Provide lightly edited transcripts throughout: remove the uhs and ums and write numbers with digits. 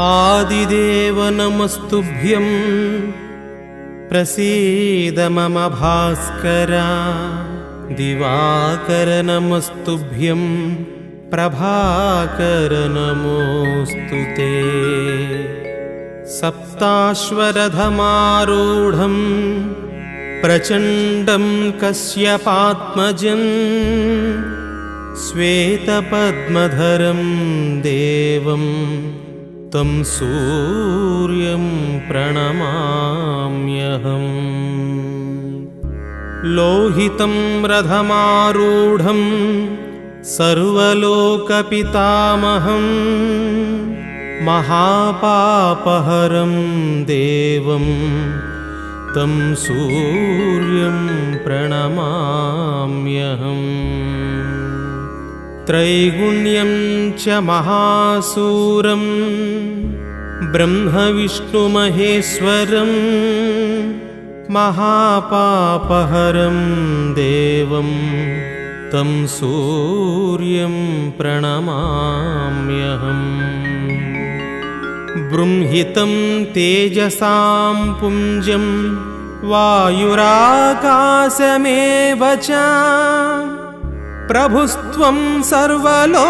आदिदेव नमस्तुभ्यं प्रसीद मम भास्कर। दिवाकर नमस्तुभ्यं प्रभाकर नमोऽस्तुते। सप्ताश्वरथमारूढं प्रचण्डं कश्यपात्मजं श्वेतपद्मधरं देवं तं सूर्यं प्रणमाम्यहम्। लोहितं रथमारूढं सर्वलोकपितामहं महापापहरं देवं तं सूर्यं प्रणमाम्यहम्। त्रैगुण्यं च महासूरं ब्रह्मविष्णुमहेश्वरं महापापहरं देवं तं सूर्यं प्रणमाम्यहम्। बृंहितं तेजसां पुञ्जं वायुराकाशमेव च प्रभुस्त्वं सर्वलोकानां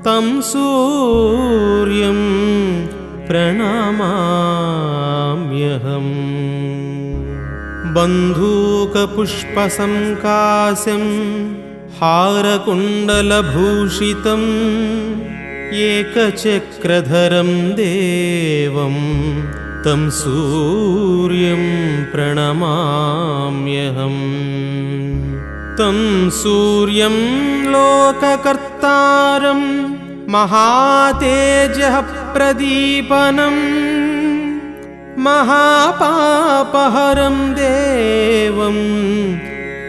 तं सूर्यं प्रणमाम्यहम्। बन्धूकपुष्पसङ्काशं हारकुण्डलभूषितम् एकचक्रधरं देवं तं सूर्यं प्रणमाम्यहम्। तं सूर्यं लोककर्तारं महातेजः प्रदीपनं महापापहरं देवं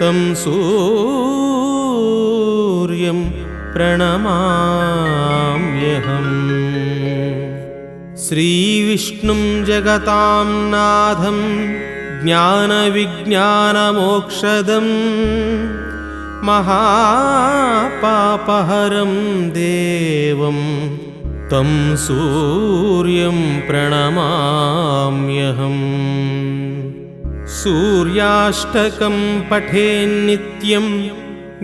तं सूर्यं प्रणमाम्यहम्। श्रीविष्णुं जगतां नाथं ज्ञानविज्ञानमोक्षदं महापापहरं देवं तं सूर्यं प्रणमाम्यहम्। सूर्याष्टकं पठेन्नित्यं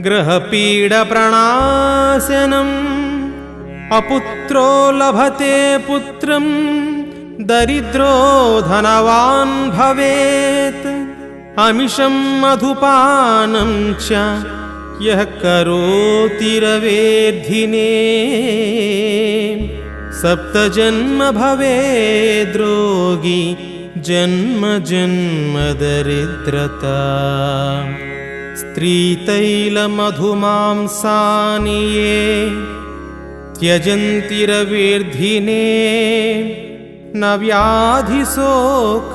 ग्रहपीडप्रणाशनम् अपुत्रो लभते पुत्रं दरिद्रो धनवान् भवेत्। अमिषं मधुपानं च यः करोति रवेद्धिने सप्तजन्म भवेद्रोगी जन्म जन्म दरिद्रता। स्त्रीतैलमधुमांसानि ये त्यजन्ति रवेर्धिने न व्याधिशोक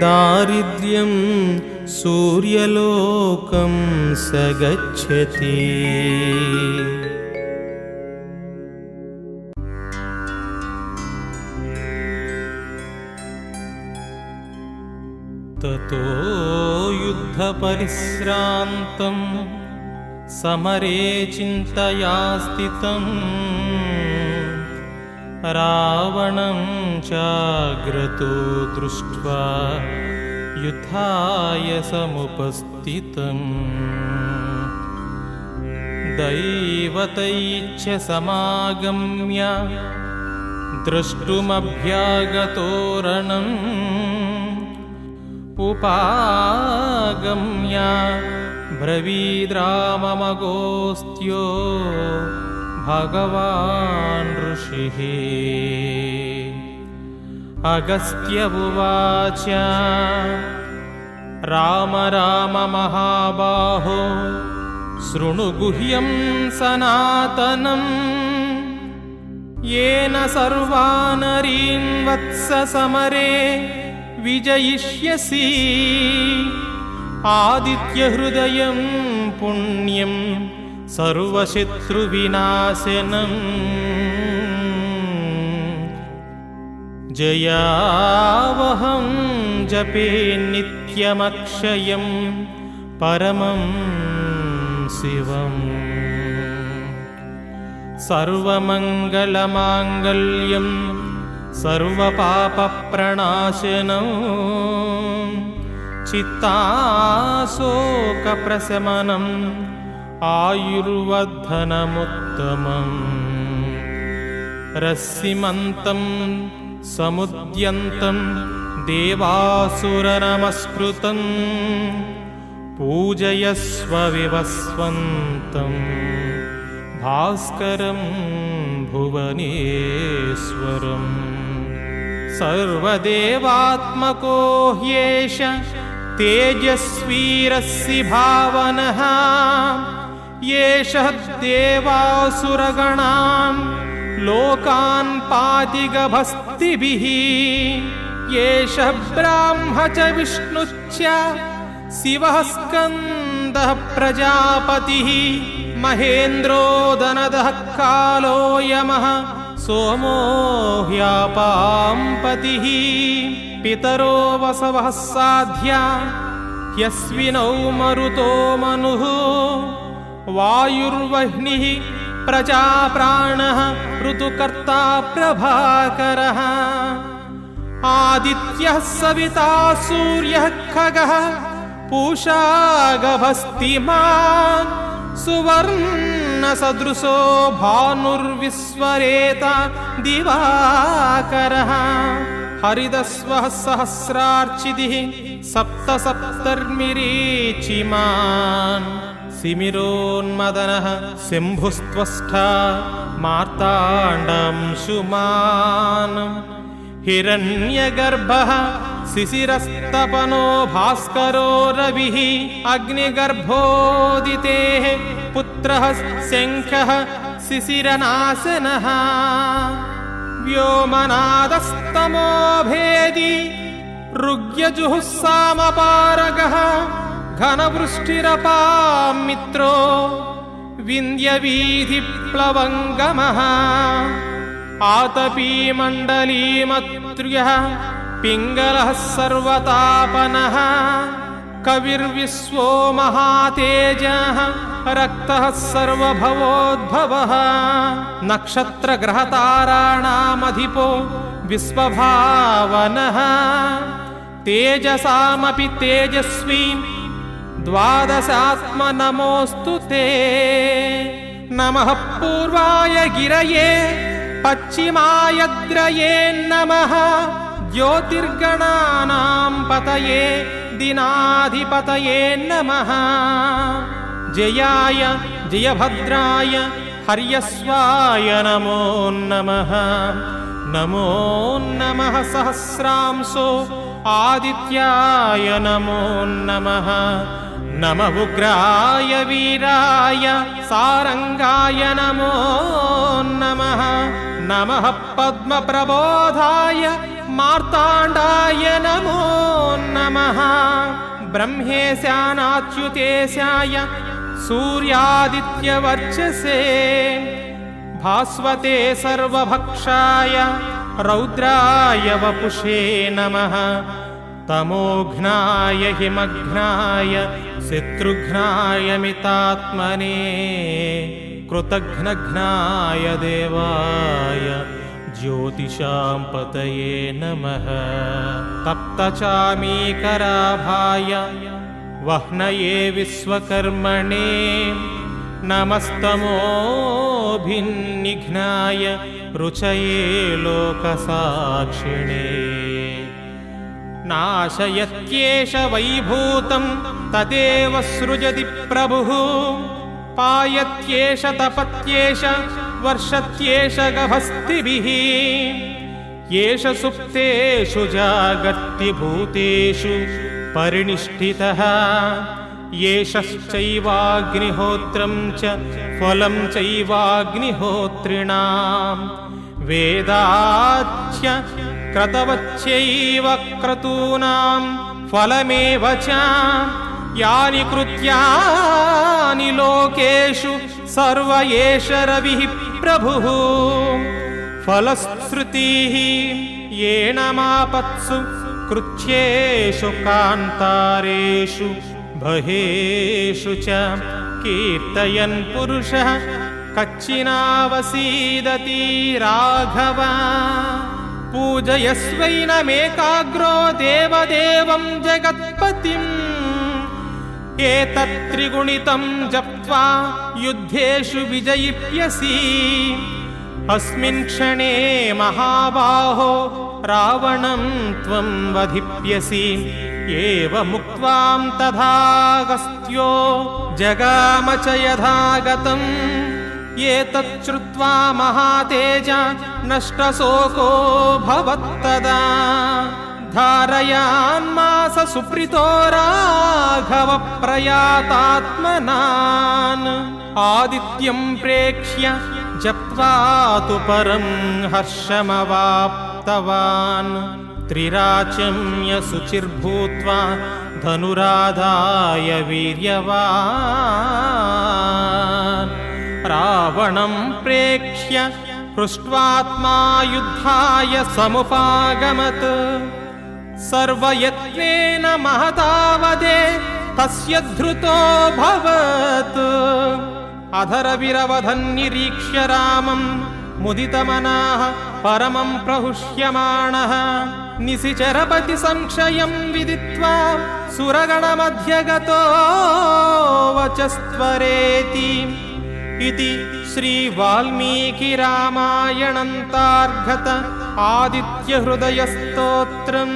दारिद्र्यं सूर्यलोकं स गच्छति। ततो युद्धपरिश्रान्तं समरे चिन्तया स्थितं रावणं चाग्रतो दृष्ट्वा युद्धाय समुपस्थितं। दैवतैश्च समागम्य द्रष्टुमभ्यागतो रणम् उपागम्य ब्रवीद्राममगोस्त्यो भगवान् ऋषिः। अगस्त्य उवाच राम राम महाबाहो शृणु गुह्यं सनातनम् येन सर्वानरीन् वत्स समरे विजयिष्यसि। आदित्यहृदयं पुण्यं सर्वशत्रुविनाशनम् जयावहं जपे नित्यमक्षयं परमं शिवम्। सर्वमङ्गलमाङ्गल्यं सर्वपापप्रणाशनं चित्ताशोकप्रशमनम् आयुर्वर्धनमुत्तमम् रश्मिमन्तं समुद्यन्तं देवासुरनमस्कृतं पूजयस्व विवस्वन्तं भास्करं भुवनेश्वरम् सर्वदेवात्मको ह्येष तेजस्वीरस्य भावनः येषः देवासुरगणान् लोकान् पातिगभस्तिभिः येषः ब्राह्म च विष्णुश्च शिवः स्कन्दः प्रजापतिः महेन्द्रो दनदः कालो यमः सोमो ह्यापाम्पतिः पितरो वसवः साध्या ह्यश्विनौ मरुतो मनुः वायुर्वह्निः प्रजाप्राणः ऋतुकर्ता प्रभाकरः आदित्यः सविता सूर्यः खगः पूषा गभस्तिमान् सुवर्णसदृशो भानुर्विश्वरेता दिवाकरः हरिदस्वः सहस्रार्चितिः सप्त सप्तर्मिरीचिमान् सिमिरोन्मदनः शम्भुस्त्वष्टा मार्ताण्डंशुमान् हिरण्यगर्भः शिशिरस्तपनो भास्करो रविः अग्निगर्भोदितेः पुत्रः शङ्खः शिशिरनाशनः व्योमनादस्तमो भेदी ऋग्यजुःसामपारगः घनवृष्टिरपामित्रो विन्द्यवीधिप्लवङ्गमः आतपीमण्डलीमत्र्यः पिङ्गलः सर्वतापनः कविर्विश्वो महातेजः रक्तः सर्वभवोद्भवः नक्षत्रग्रहताराणामधिपो विश्वभावनः तेजसामपि तेजस्वी द्वादशात्मनमोऽस्तु ते नमः पूर्वाय गिरये पश्चिमायद्रये नमः ज्योतिर्गणानां पतये दिनाधिपतये नमः जयाय जयभद्राय हर्यस्वाय नमो नमः नमो नमः सहस्रांशो आदित्याय नमो नमः नमः उग्राय वीराय सारंगाय नमो नमः नमः पद्मप्रबोधाय मार्ताण्डाय नमो नमः ब्रह्मेशानाच्युतेशाय सूर्यादित्यवर्चसे भास्वते सर्वभक्षाय रौद्राय वपुषे नमः तमोघ्नाय हिमघ्नाय शत्रुघ्नाय मितात्मने कृतघ्नघ्नाय देवाय ज्योतिषां पतये नमः तप्तचामीकराभाय वह्नये विश्वकर्मणे नमस्तमोभिन्निघ्नाय रुचये लोकसाक्षिणे नाशयत्येष वैभूतं तदेव सृजति प्रभुः पायत्येष तपत्येष वर्षत्येष गभस्तिभिः येष सुप्तेषु जागर्ति भूतेषु परिनिष्ठितः येषश्चैवाग्निहोत्रं च फलं चैवाग्निहोत्रिणां वेदाच्च क्रतवच्चैव क्रतूनां फलमेव च यानि कृत्यानि लोकेषु सर्व एष रविः प्रभुः फलश्रुतिः येन मापत्सु कृच्छ्येषु कान्तारेषु बहेषु च कीर्तयन् पुरुषः कच्चिनावसीदति राघव पूजयस्वैनमेकाग्रो देवदेवं जगत्पतिम् एतत्त्रिगुणितं जप्त्वा युद्धेषु विजयिष्यसि अस्मिन् क्षणे महाबाहो रावणं त्वं वधिष्यसि एवमुक्त्वां तथागस्त्यो जगाम च यथागतम् एतच्छ्रुत्वा महातेज नष्टशोको भवत्तदा धारयान्मास सुप्रीतो राघव प्रयातात्मनान् आदित्यं प्रेक्ष्य जप्त्वा तु परं हर्षमवाप्तवान् त्रिराचम्य शुचिर्भूत्वा धनुराधाय वीर्यवान् रावणं प्रेक्ष्य हृष्ट्वात्मा युद्धाय समुपागमत् सर्वयत्नेन महतावदे तस्य धृतोऽभवत् अधरविरवधन्निरीक्ष्य रामं मुदितमनः परमं प्रहुष्यमाणः निशिचरपति संशयं विदित्वा सुरगणमध्यगतो वचस्त्वरेति इति श्रीवाल्मीकिरामायणन्तार्गत आदित्यहृदयस्तोत्रम्।